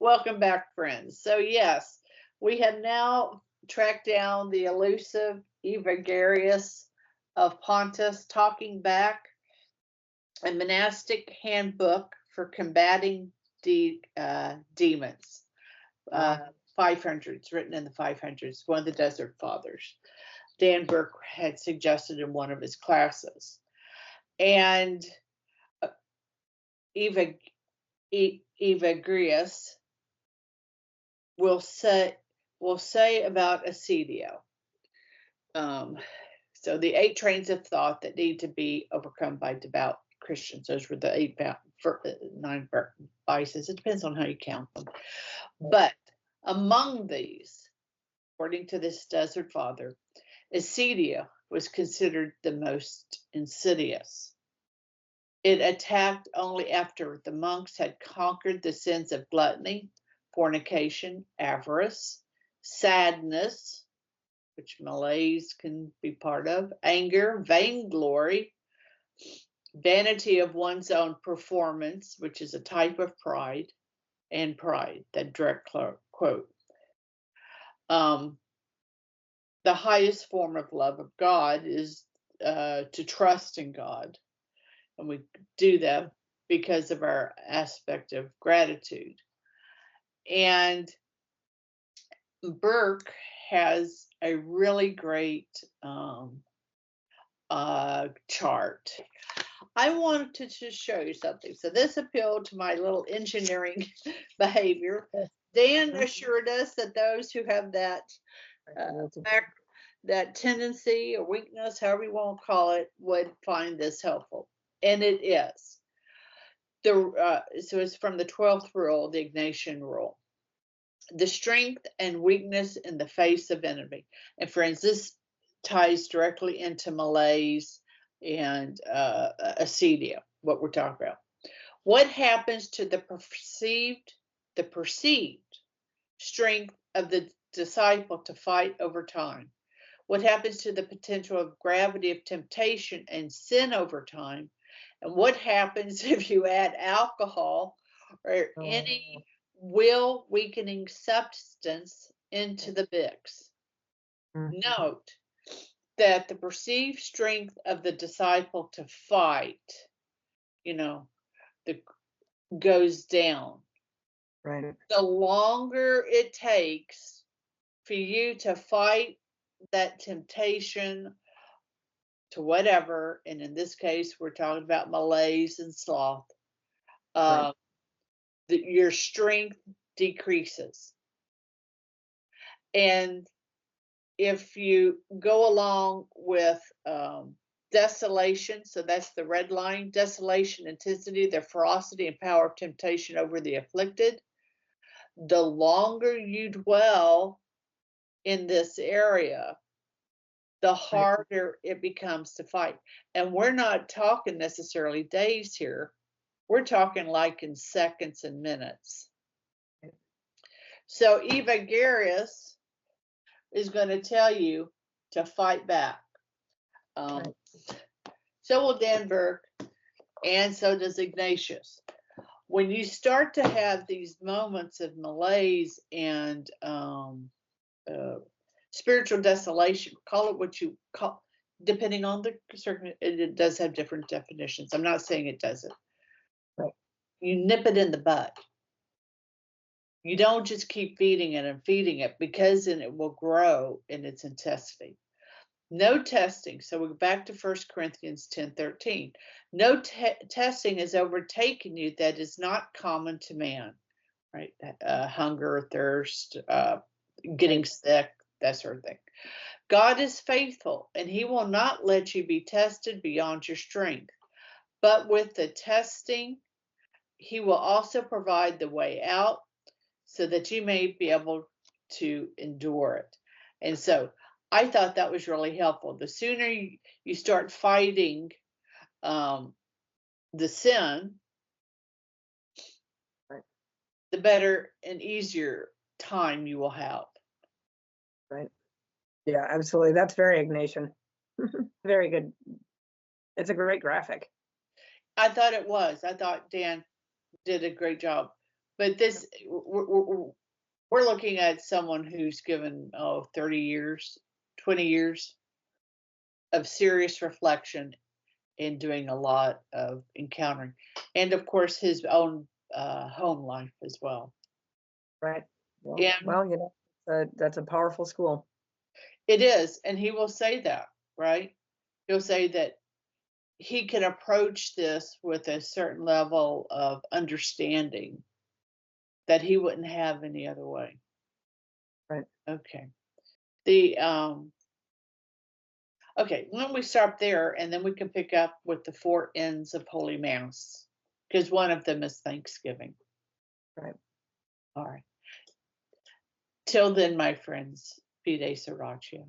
Welcome back, friends. So, yes, we have now tracked down the elusive Evagrius of Pontus, Talking Back, a monastic handbook for combating demons. 500s, written in the 500s, one of the Desert Fathers. Dan Burke had suggested in one of his classes. And Evagrius will say about Acedio. So the 8 trains of thought that need to be overcome by devout Christians. Those were the 9 vices. It depends on how you count them. But among these, according to this Desert Father, Acedia was considered the most insidious. It attacked only after the monks had conquered the sins of gluttony, fornication, avarice, sadness, which malaise can be part of, anger, vainglory, vanity of one's own performance, which is a type of pride, and pride, that direct quote. The highest form of love of God is to trust in God. And we do that because of our aspect of gratitude. And Burke has a really great chart. I wanted to just show you something. So this appealed to my little engineering behavior. Dan assured us that those who have that that tendency or weakness, however you want to call it, would find this helpful. And it is. So it's from the 12th rule, the Ignatian rule. The strength and weakness in the face of enemy. And friends, this ties directly into malaise and acedia, what we're talking about. What happens to the perceived strength of the disciple to fight over time? What happens to the potential of gravity of temptation and sin over time? And what happens if you add alcohol or any will weakening substance into the mix? Note that the perceived strength of the disciple to fight, goes down. Right. The longer it takes for you to fight that temptation to whatever, and in this case, we're talking about malaise and sloth, right, your strength decreases. And if you go along with desolation, so that's the red line, desolation, intensity, the ferocity and power of temptation over the afflicted, the longer you dwell in this area, the harder it becomes to fight. And we're not talking necessarily days here. We're talking like in seconds and minutes. So Evagrius is going to tell you to fight back. So will Dan Burke, and so does Ignatius. When you start to have these moments of malaise and spiritual desolation, call it what you call, depending on the circumstance, it does have different definitions. I'm not saying it doesn't. Right. You nip it in the bud. You don't just keep feeding it and feeding it, because then it will grow in its intensity. No testing. So we're back to 1 Corinthians 10:13. No testing has overtaken you that is not common to man, right? Hunger, thirst, getting sick, that sort of thing. God is faithful, and he will not let you be tested beyond your strength. But with the testing, he will also provide the way out so that you may be able to endure it. And so I thought that was really helpful. The sooner you start fighting the sin, right, the better and easier time you will have. Right. Yeah, absolutely. That's very Ignatian. Very good. It's a great graphic. I thought it was. I thought Dan did a great job But this, we're looking at someone who's given, 30 years, 20 years of serious reflection and doing a lot of encountering, and of course his own home life as well. Right. Well, And that's a powerful school. it is, and he will say that, right? He'll say that he can approach this with a certain level of understanding that he wouldn't have any other way. Right. Okay. The Okay, why don't we stop there and then we can pick up with the four ends of Holy Mass because one of them is Thanksgiving. Right. All right. Till then, my friends, Fide Sriracha.